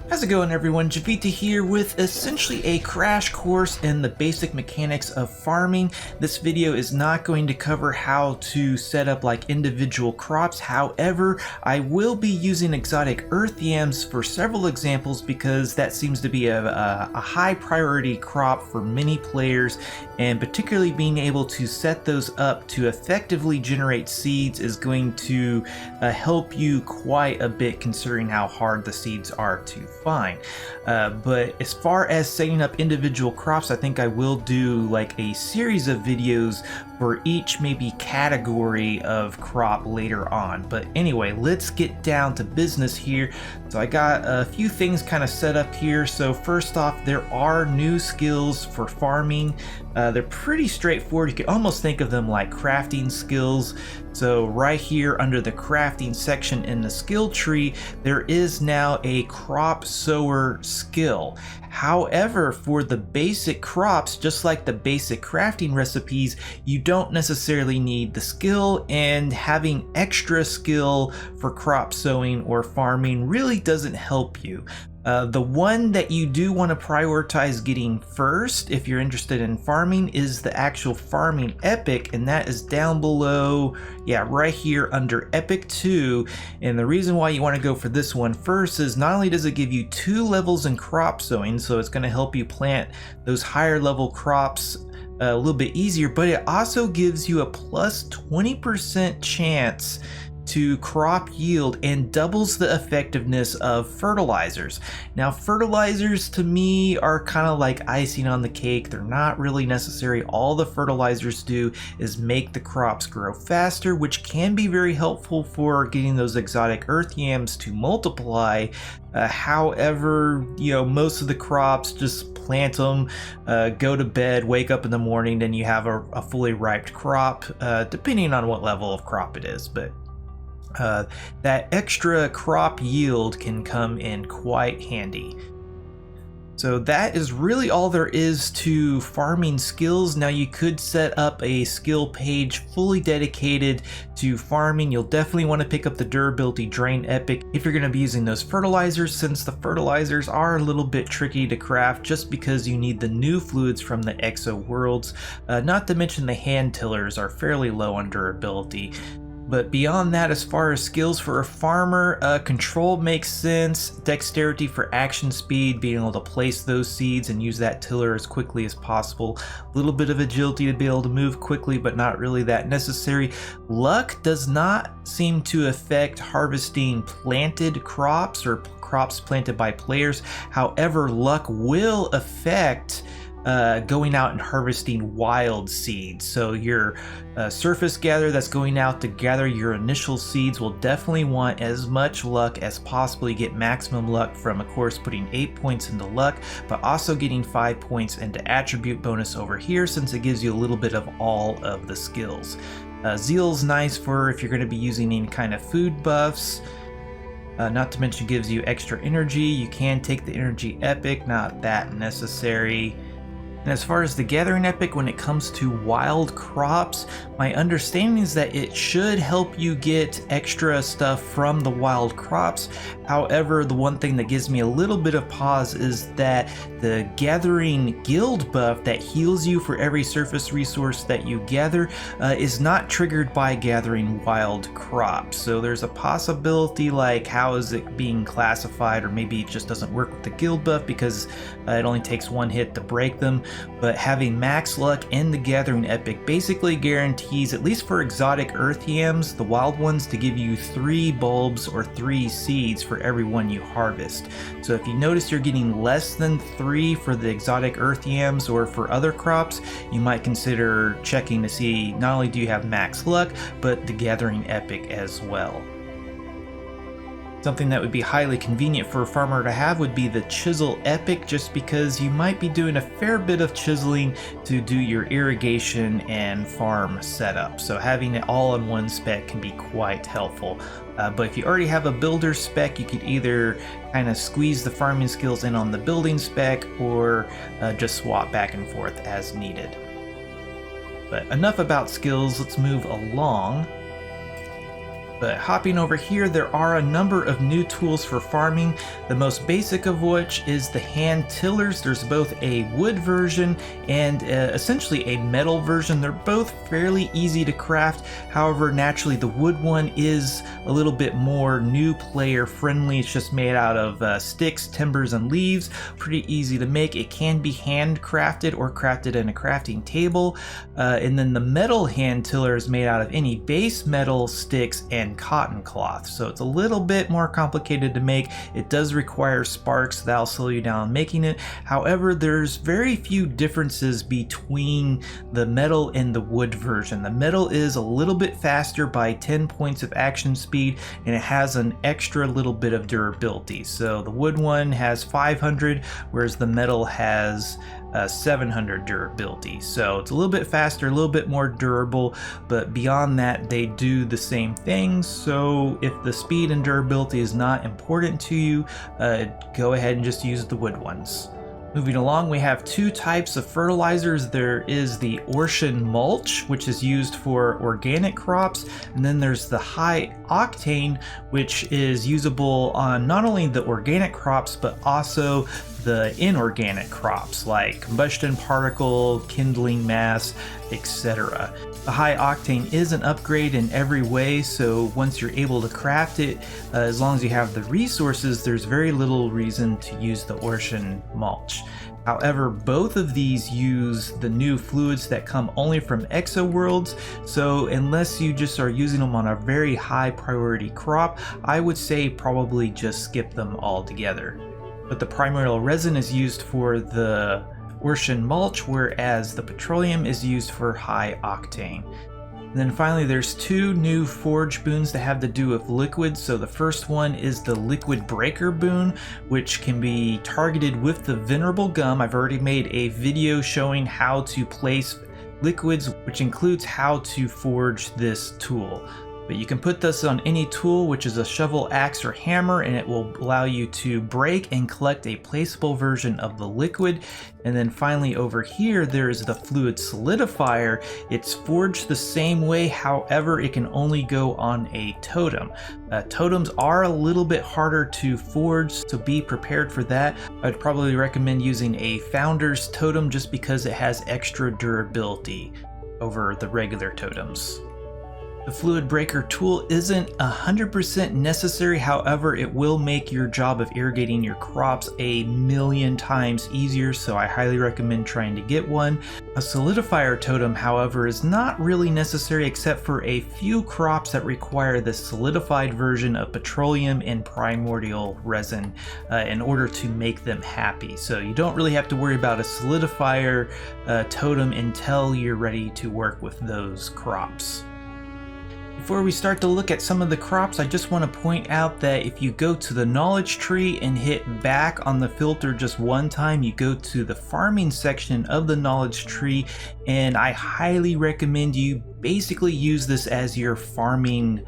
How's it going, everyone? Jiivita here with essentially a crash course in the basic mechanics of farming. This video is not going to cover how to set up like individual crops. However, I will be using exotic earth yams for several examples because that seems to be a high priority crop for many players, and particularly being able to set those up to effectively generate seeds is going to help you quite a bit considering how hard the seeds are to find. But as far as setting up individual crops, I think I will do like a series of videos for each maybe category of crop later on. But anyway, let's get down to business here. So I got a few things kind of set up here. So first off, there are new skills for farming. They're pretty straightforward. You can almost think of them like crafting skills. So right here under the crafting section in the skill tree, there is now a crop sower skill. However, for the basic crops, just like the basic crafting recipes, you don't necessarily need the skill, and having extra skill for crop sowing or farming really doesn't help you. The one that you do want to prioritize getting first if you're interested in farming is the actual farming epic, and that is down below, yeah, right here under epic 2. And the reason why you want to go for this one first is not only does it give you 2 levels in crop sowing, so it's going to help you plant those higher level crops a little bit easier, but it also gives you a plus 20% chance to crop yield and doubles the effectiveness of fertilizers. Now, fertilizers to me are kind of like icing on the cake. They're not really necessary. All the fertilizers do is make the crops grow faster, which can be very helpful for getting those exotic earth yams to multiply. However, most of the crops, just plant them, go to bed, wake up in the morning, then you have a fully ripe crop, depending on what level of crop it is. But that extra crop yield can come in quite handy. So that is really all there is to farming skills. Now, you could set up a skill page fully dedicated to farming. You'll definitely want to pick up the durability drain epic if you're going to be using those fertilizers, since the fertilizers are a little bit tricky to craft just because you need the new fluids from the exo worlds. Not to mention the hand tillers are fairly low on durability. But beyond that, as far as skills for a farmer, control makes sense, dexterity for action speed, being able to place those seeds and use that tiller as quickly as possible, a little bit of agility to be able to move quickly, but not really that necessary. Luck does not seem to affect harvesting planted crops or crops planted by players. However, luck will affect going out and harvesting wild seeds. So your surface gatherer that's going out to gather your initial seeds will definitely want as much luck as possible. You get maximum luck from, of course, putting 8 points into luck, but also getting 5 points into attribute bonus over here, since it gives you a little bit of all of the skills. Zeal's nice for if you're going to be using any kind of food buffs. Not to mention gives you extra energy. You can take the energy epic, not that necessary. And as far as the gathering epic, when it comes to wild crops, my understanding is that it should help you get extra stuff from the wild crops. However, the one thing that gives me a little bit of pause is that the gathering guild buff that heals you for every surface resource that you gather is not triggered by gathering wild crops. So there's a possibility, like, how is it being classified, or maybe it just doesn't work with the guild buff because it only takes 1 hit to break them. But having max luck in the gathering epic basically guarantees, at least for exotic earth yams, the wild ones, to give you 3 bulbs or 3 seeds for every one you harvest. So if you notice you're getting less than 3 for the exotic earth yams or for other crops, you might consider checking to see not only do you have max luck, but the gathering epic as well. Something that would be highly convenient for a farmer to have would be the chisel epic, just because you might be doing a fair bit of chiseling to do your irrigation and farm setup. So having it all in one spec can be quite helpful. But if you already have a builder spec, you could either kind of squeeze the farming skills in on the building spec, or just swap back and forth as needed. But enough about skills, let's move along. But hopping over here, there are a number of new tools for farming, the most basic of which is the hand tillers. There's both a wood version and essentially a metal version. They're both fairly easy to craft. However, naturally the wood one is a little bit more new player friendly. It's just made out of sticks, timbers, and leaves. Pretty easy to make. It can be handcrafted or crafted in a crafting table. And then the metal hand tiller is made out of any base metal, sticks, and cotton cloth, so it's a little bit more complicated to make. It does require sparks that'll slow you down making it. However, there's very few differences between the metal and the wood version. The metal is a little bit faster by 10 points of action speed, and it has an extra little bit of durability. So the wood one has 500, whereas the metal has 700 durability. So it's a little bit faster, a little bit more durable, but beyond that they do the same things. So if the speed and durability is not important to you, go ahead and just use the wood ones. Moving along, we have two types of fertilizers. There is the Oort mulch, which is used for organic crops, and then there's the high octane, which is usable on not only the organic crops but also the inorganic crops like combustion particle, kindling mass, etc. The high octane is an upgrade in every way, so once you're able to craft it, as long as you have the resources, there's very little reason to use the Oort mulch. However, both of these use the new fluids that come only from exo worlds, so unless you just are using them on a very high priority crop, I would say probably just skip them altogether. But the primordial resin is used for the Oort mulch, whereas the petroleum is used for high octane. And then finally, there's two new forge boons that have to do with liquids. So the first one is the liquid breaker boon, which can be targeted with the venerable gum. I've already made a video showing how to place liquids, which includes how to forge this tool. But you can put this on any tool, which is a shovel, axe, or hammer, and it will allow you to break and collect a placeable version of the liquid. And then finally over here, there is the fluid solidifier. It's forged the same way, however, it can only go on a totem. Totems are a little bit harder to forge, so be prepared for that. I'd probably recommend using a founder's totem just because it has extra durability over the regular totems. The fluid breaker tool isn't 100% necessary, however it will make your job of irrigating your crops a million times easier, so I highly recommend trying to get one. A solidifier totem, however, is not really necessary except for a few crops that require the solidified version of petroleum and primordial resin in order to make them happy. So you don't really have to worry about a solidifier totem until you're ready to work with those crops. Before we start to look at some of the crops, I just want to point out that if you go to the knowledge tree and hit back on the filter just one time, you go to the farming section of the knowledge tree, and I highly recommend you basically use this as your farming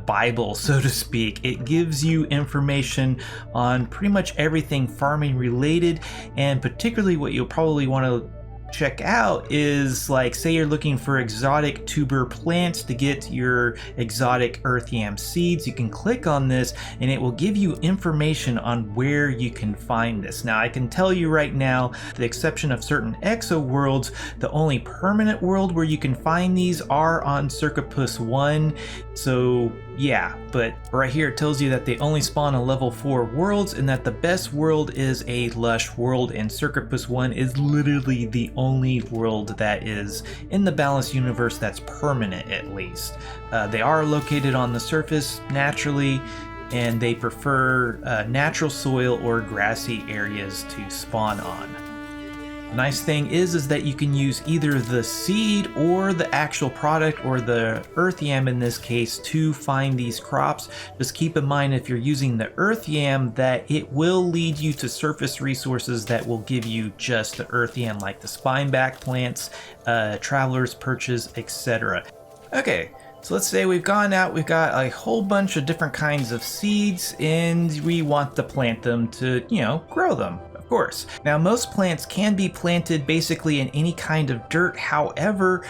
Bible, so to speak. It gives you information on pretty much everything farming related, and particularly what you'll probably want to check out is, like, say you're looking for exotic tuber plants to get your exotic earth yam seeds. You can click on this and it will give you information on where you can find this. Now I can tell you right now, with the exception of certain exo worlds, the only permanent world where you can find these are on Circopus 1. So yeah, but right here it tells you that they only spawn on level 4 worlds and that the best world is a lush world, and Circopus 1 is literally the only world that is in the balanced universe that's permanent, at least. They are located on the surface naturally, and they prefer natural soil or grassy areas to spawn on. The nice thing is that you can use either the seed or the actual product, or the earth yam in this case, to find these crops. Just keep in mind, if you're using the earth yam, that it will lead you to surface resources that will give you just the earth yam, like the spineback plants, traveler's perches, etc. Okay, so let's say we've gone out, we've got a whole bunch of different kinds of seeds, and we want to plant them to, grow them. Of course. Now, most plants can be planted basically in any kind of dirt. However,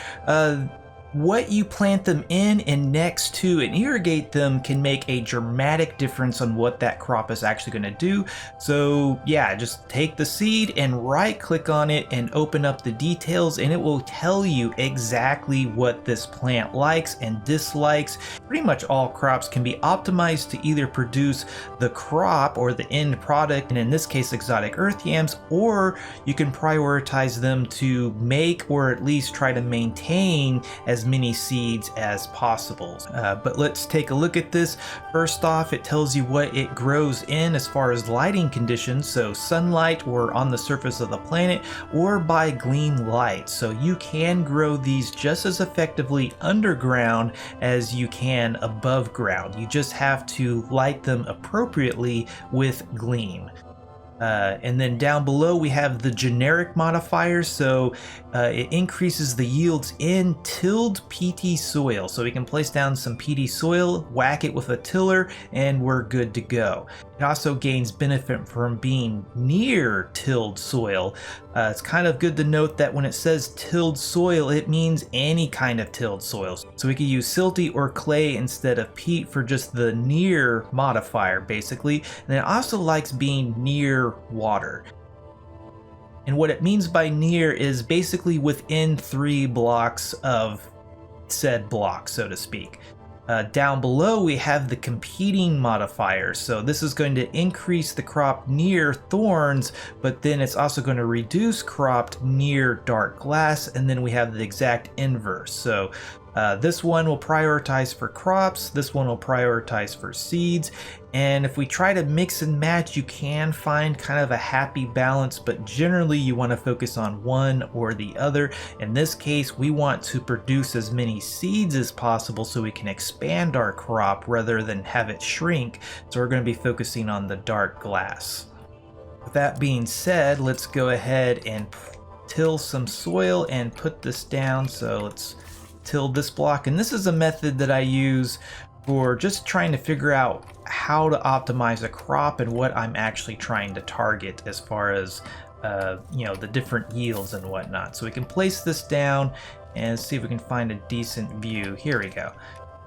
what you plant them in and next to and irrigate them can make a dramatic difference on what that crop is actually going to do. So yeah, just take the seed and right click on it and open up the details, and it will tell you exactly what this plant likes and dislikes. Pretty much all crops can be optimized to either produce the crop or the end product, and in this case exotic earth yams, or you can prioritize them to make or at least try to maintain as many seeds as possible. But let's take a look at this. First off, it tells you what it grows in as far as lighting conditions, so sunlight or on the surface of the planet, or by gleam light. So you can grow these just as effectively underground as you can above ground. You just have to light them appropriately with gleam. And then down below we have the generic modifiers, so it increases the yields in tilled PT soil. So we can place down some PT soil, whack it with a tiller, and we're good to go. It also gains benefit from being near tilled soil. It's kind of good to note that when it says tilled soil, it means any kind of tilled soil. So we could use silty or clay instead of peat for just the near modifier, basically. And it also likes being near water. And what it means by near is basically within 3 blocks of said block, so to speak. Down below we have the competing modifiers, so this is going to increase the crop near thorns, but then it's also going to reduce cropped near dark glass, and then we have the exact inverse. So this one will prioritize for crops, this one will prioritize for seeds, and if we try to mix and match, you can find kind of a happy balance, but generally you want to focus on one or the other. In this case, we want to produce as many seeds as possible so we can expand our crop rather than have it shrink, so we're going to be focusing on the dark glass. With that being said, let's go ahead and till some soil and put this down. So let's till this block, and this is a method that I use for just trying to figure out how to optimize a crop and what I'm actually trying to target as far as the different yields and whatnot. So we can place this down and see if we can find a decent view. Here we go.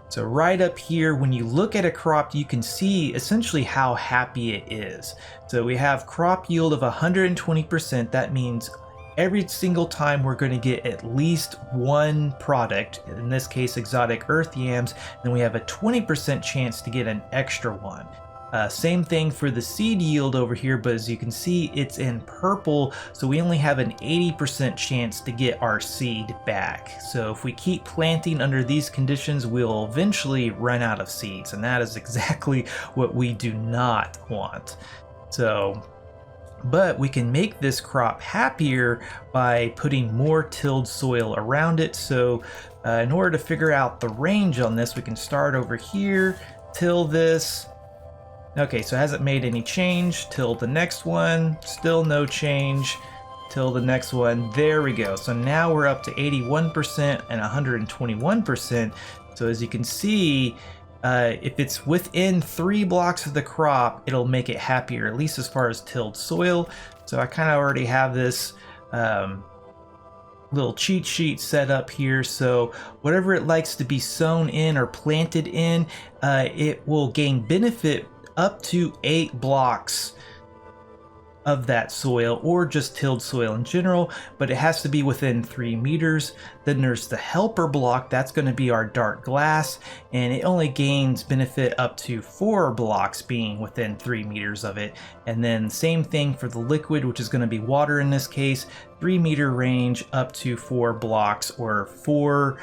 So right up here, when you look at a crop, you can see essentially how happy it is. So we have crop yield of 120%. That means every single time we're going to get at least one product, in this case exotic earth yams, then we have a 20% chance to get an extra one. Same thing for the seed yield over here, but as you can see, it's in purple, so we only have an 80% chance to get our seed back. So if we keep planting under these conditions, we'll eventually run out of seeds, and that is exactly what we do not want. But we can make this crop happier by putting more tilled soil around it. So in order to figure out the range on this, we can start over here, till this. Okay, so it hasn't made any change. Till the next one, still no change. Till the next one, there we go. So now we're up to 81% and 121%. So as you can see, if it's within 3 blocks of the crop, it'll make it happier, at least as far as tilled soil. So I kind of already have this little cheat sheet set up here. So whatever it likes to be sown in or planted in, it will gain benefit up to 8 blocks of that soil, or just tilled soil in general, but it has to be within 3 meters. Then there's the helper block, that's going to be our dark glass, and it only gains benefit up to 4 blocks being within 3 meters of it. And then same thing for the liquid, which is going to be water in this case, 3 meter range up to 4 blocks, or 4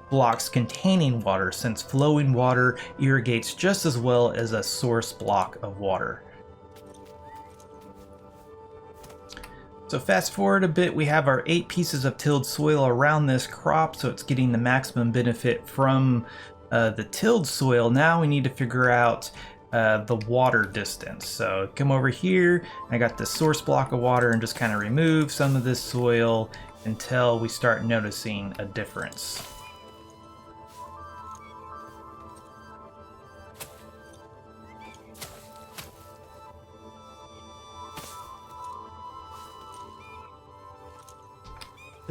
blocks containing water, since flowing water irrigates just as well as a source block of water. So fast forward a bit, we have our 8 pieces of tilled soil around this crop, so it's getting the maximum benefit from the tilled soil. Now we need to figure out the water distance. So come over here, I got the source block of water, and just kind of remove some of this soil until we start noticing a difference.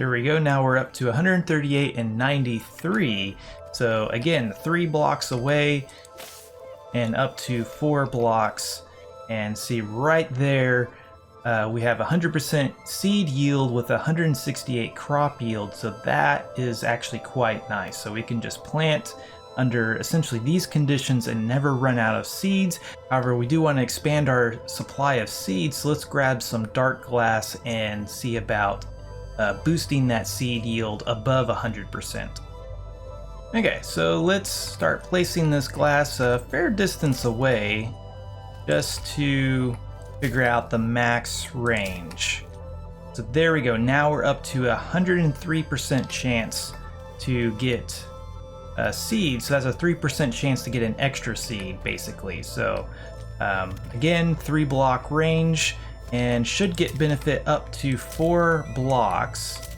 There we go. Now we're up to 138 and 93. So again, 3 blocks away and up to 4 blocks. And see right there, we have 100% seed yield with 168 crop yield. So that is actually quite nice. So we can just plant under essentially these conditions and never run out of seeds. However, we do want to expand our supply of seeds. So let's grab some dark glass and see about boosting that seed yield above 100%. Okay, so let's start placing this glass a fair distance away just to figure out the max range. So there we go. Now we're up to 103% chance to get a seed. So that's a 3% chance to get an extra seed, basically. So again, 3 block range, and should get benefit up to 4 blocks.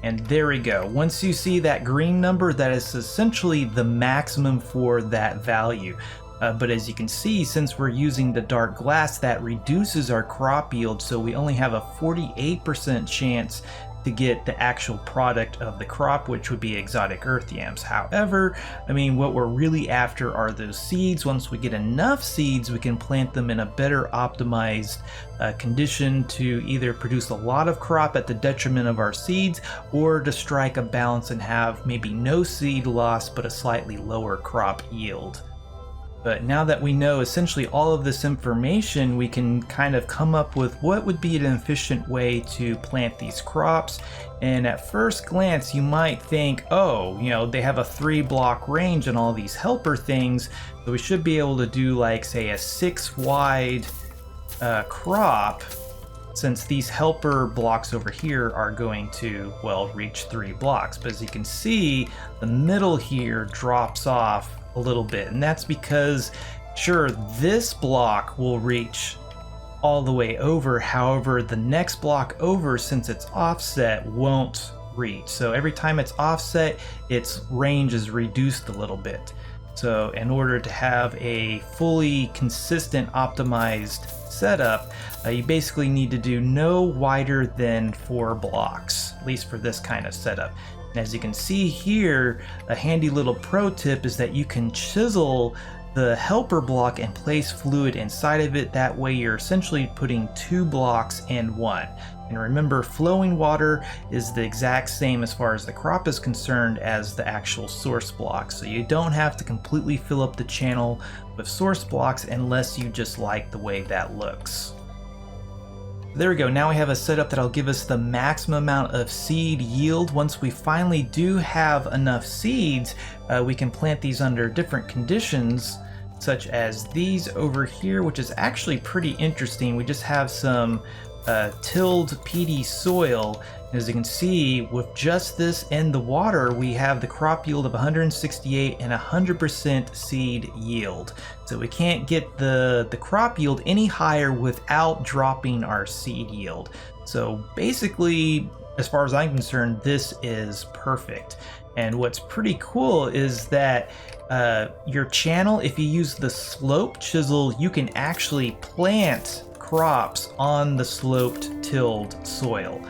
And there we go. Once you see that green number, that is essentially the maximum for that value. But as you can see, since we're using the dark glass, that reduces our crop yield, so we only have a 48% chance to get the actual product of the crop, which would be exotic earth yams. However, I mean, what we're really after are those seeds. Once we get enough seeds, we can plant them in a better optimized condition to either produce a lot of crop at the detriment of our seeds, or to strike a balance and have maybe no seed loss but a slightly lower crop yield. But now that we know essentially all of this information, we can kind of come up with what would be an efficient way to plant these crops. And at first glance, you might think, oh, you know, they have a 3 block range and all these helper things, so we should be able to do like, say, a 6 wide crop, since these helper blocks over here are going to, well, reach 3 blocks. But as you can see, the middle here drops off a little bit, and that's because, sure, this block will reach all the way over. However, the next block over, since it's offset, won't reach. So every time it's offset, its range is reduced a little bit. So in order to have a fully consistent optimized setup, you basically need to do no wider than 4 blocks, at least for this kind of setup. And as you can see here, a handy little pro tip is that you can chisel the helper block and place fluid inside of it. That way you're essentially putting 2 blocks in one. And remember, flowing water is the exact same as far as the crop is concerned as the actual source block. So you don't have to completely fill up the channel with source blocks unless you just like the way that looks. There we go. Now we have a setup that'll give us the maximum amount of seed yield. Once we finally do have enough seeds, we can plant these under different conditions, such as these over here, which is actually pretty interesting. We just have some tilled peaty soil. As you can see, with just this and the water, we have the crop yield of 168 and 100% seed yield. So we can't get the crop yield any higher without dropping our seed yield. So basically, as far as I'm concerned, this is perfect. And what's pretty cool is that your channel, if you use the slope chisel, you can actually plant crops on the sloped tilled soil.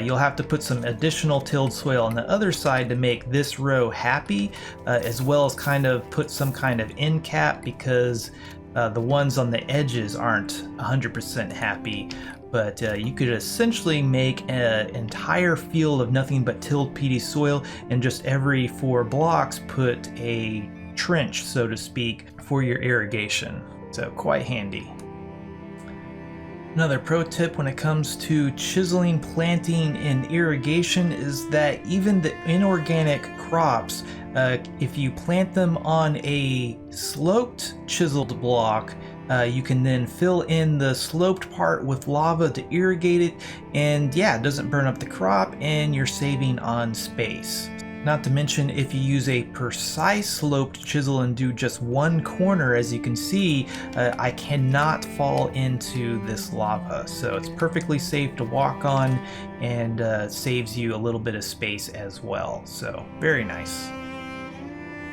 You'll have to put some additional tilled soil on the other side to make this row happy, as well as kind of put some kind of end cap, because the ones on the edges aren't 100% happy. But you could essentially make an entire field of nothing but tilled peaty soil, and just every 4 blocks put a trench, so to speak, for your irrigation. So quite handy. Another pro tip when it comes to chiseling, planting, and irrigation is that even the inorganic crops, if you plant them on a sloped chiseled block, you can then fill in the sloped part with lava to irrigate it, and yeah, it doesn't burn up the crop and you're saving on space. Not to mention, if you use a precise sloped chisel and do just one corner, as you can see, I cannot fall into this lava. So it's perfectly safe to walk on, and saves you a little bit of space as well. So very nice.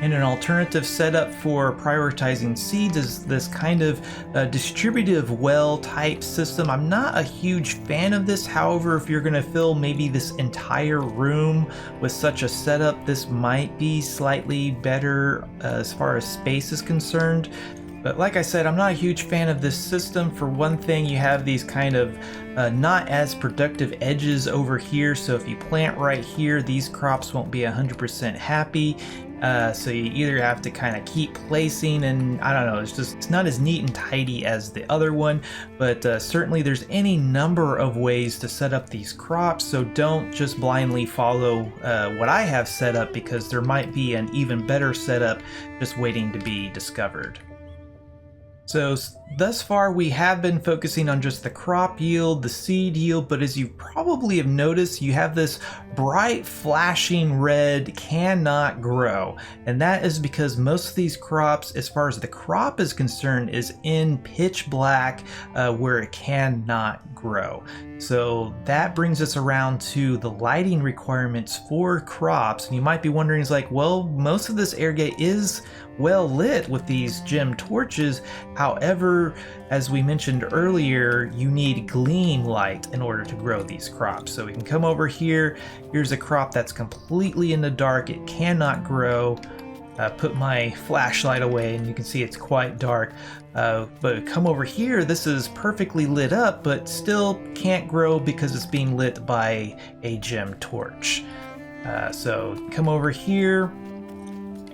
And an alternative setup for prioritizing seeds is this kind of distributive well type system. I'm not a huge fan of this. However, if you're going to fill maybe this entire room with such a setup, this might be slightly better as far as space is concerned. But like I said, I'm not a huge fan of this system. For one thing, you have these kind of not as productive edges over here. So if you plant right here, these crops won't be 100% happy. So you either have to kind of keep placing, and I don't know, it's not as neat and tidy as the other one, but certainly there's any number of ways to set up these crops. So don't just blindly follow what I have set up, because there might be an even better setup just waiting to be discovered. So thus far we have been focusing on just the crop yield, the seed yield, but as you probably have noticed, you have this bright flashing red cannot grow. And that is because most of these crops, as far as the crop is concerned, is in pitch black where it cannot grow. So that brings us around to the lighting requirements for crops. And you might be wondering, is like, well, most of this area is well lit with these gem torches. However, as we mentioned earlier, you need gleam light in order to grow these crops. So we can come over here. Here's a crop that's completely in the dark. It cannot grow. Put my flashlight away and you can see it's quite dark. But come over here, this is perfectly lit up, but still can't grow because it's being lit by a gem torch. So come over here.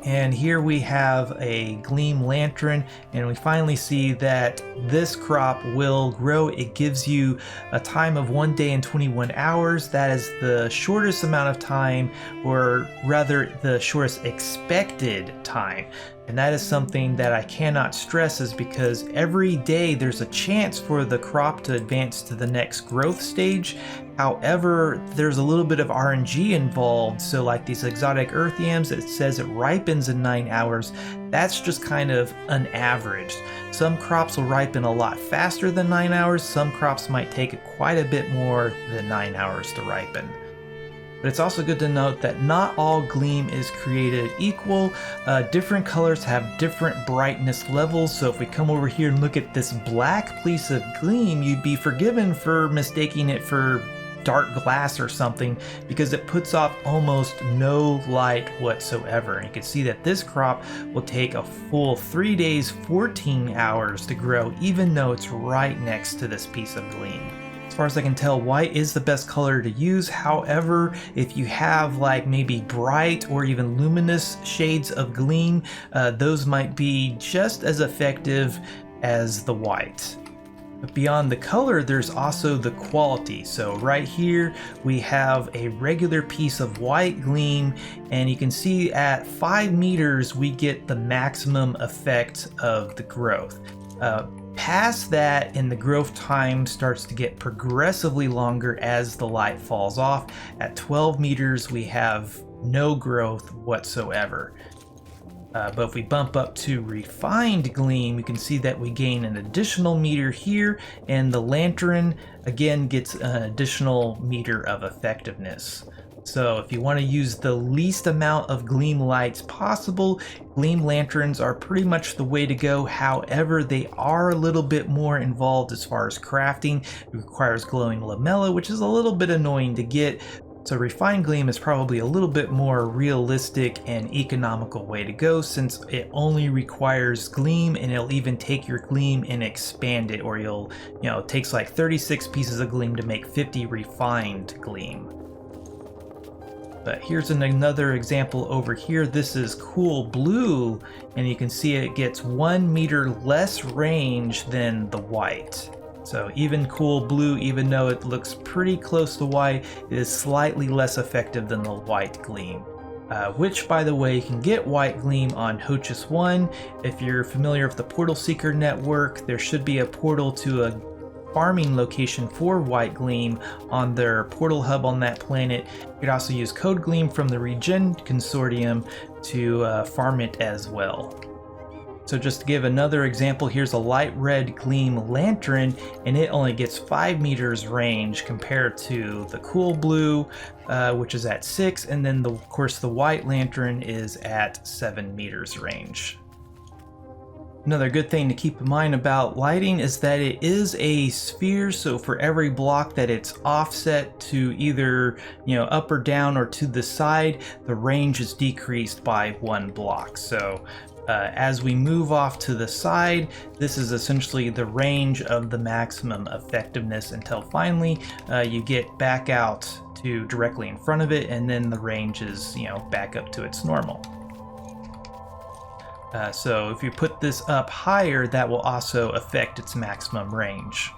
And here we have a gleam lantern, and we finally see that this crop will grow. It gives you a time of 1 day and 21 hours. That is the shortest amount of time, or rather the shortest expected time. And that is something that I cannot stress, is because every day there's a chance for the crop to advance to the next growth stage. However, there's a little bit of RNG involved. So like these exotic earth yams, it says it ripens in 9 hours. That's just kind of an average. Some crops will ripen a lot faster than 9 hours. Some crops might take quite a bit more than 9 hours to ripen. But it's also good to note that not all gleam is created equal. Different colors have different brightness levels. So if we come over here and look at this black piece of gleam, you'd be forgiven for mistaking it for dark glass or something, because it puts off almost no light whatsoever. And you can see that this crop will take a full 3 days, 14 hours to grow, even though it's right next to this piece of gleam. As far as I can tell, white is the best color to use. However, if you have like maybe bright or even luminous shades of gleam, those might be just as effective as the white. But beyond the color, there's also the quality. So right here we have a regular piece of white gleam, and you can see at 5 meters we get the maximum effect of the growth. Past that, and the growth time starts to get progressively longer as the light falls off. At 12 meters we have no growth whatsoever. But if we bump up to refined gleam, you can see that we gain an additional meter here, and the lantern again gets an additional meter of effectiveness. So if you want to use the least amount of gleam lights possible, gleam lanterns are pretty much the way to go. However, they are a little bit more involved as far as crafting. It requires glowing lamella, which is a little bit annoying to get. So refined gleam is probably a little bit more realistic and economical way to go, since it only requires gleam, and it'll even take your gleam and expand it, or it takes like 36 pieces of gleam to make 50 refined gleam. But here's another example over here. This is cool blue, and you can see it gets 1 meter less range than the white. So even cool blue, even though it looks pretty close to white, it is slightly less effective than the white gleam. Which, by the way, you can get white gleam on Hochus 1. If you're familiar with the Portal Seeker network, there should be a portal to a farming location for white gleam on their portal hub on that planet. You could also use code gleam from the Regen Consortium to farm it as well. So just to give another example, here's a light red gleam lantern, and it only gets 5 meters range compared to the cool blue, which is at 6, and then of course the white lantern is at 7 meters range. Another good thing to keep in mind about lighting is that it is a sphere, so for every block that it's offset to either, up or down or to the side, the range is decreased by 1 block. So as we move off to the side, this is essentially the range of the maximum effectiveness until finally you get back out to directly in front of it, and then the range is, back up to its normal. So if you put this up higher, that will also affect its maximum range.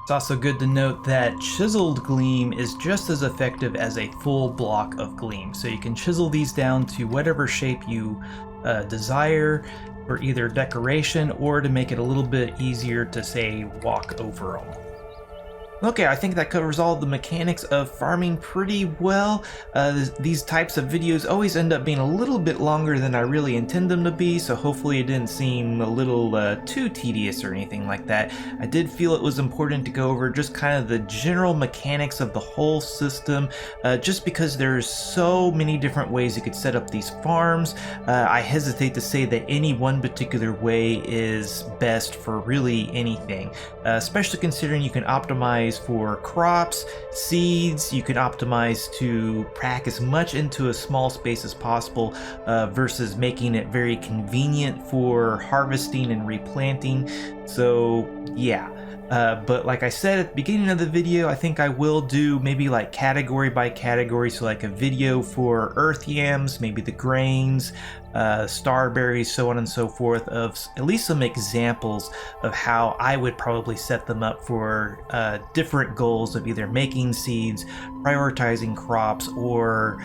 It's also good to note that chiseled gleam is just as effective as a full block of gleam. So you can chisel these down to whatever shape you desire for either decoration or to make it a little bit easier to, say, walk over them. Okay, I think that covers all the mechanics of farming pretty well. These types of videos always end up being a little bit longer than I really intend them to be, so hopefully it didn't seem a little too tedious or anything like that. I did feel it was important to go over just kind of the general mechanics of the whole system, just because there's so many different ways you could set up these farms. I hesitate to say that any one particular way is best for really anything, especially considering you can optimize for crops, seeds, you can optimize to pack as much into a small space as possible versus making it very convenient for harvesting and replanting. So yeah. But like I said at the beginning of the video, I think I will do maybe like category by category, so like a video for earth yams, maybe the grains, starberries, so on and so forth, of at least some examples of how I would probably set them up for different goals of either making seeds, prioritizing crops, or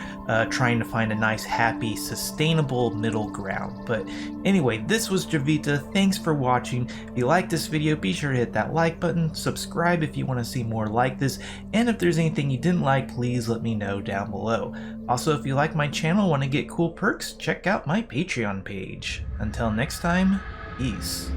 trying to find a nice, happy, sustainable middle ground. But anyway, this was Jiivita. Thanks for watching. If you like this video, be sure to hit that like button, subscribe if you want to see more like this, and if there's anything you didn't like, please let me know down below. Also, if you like my channel and want to get cool perks, check out my Patreon page. Until next time, peace.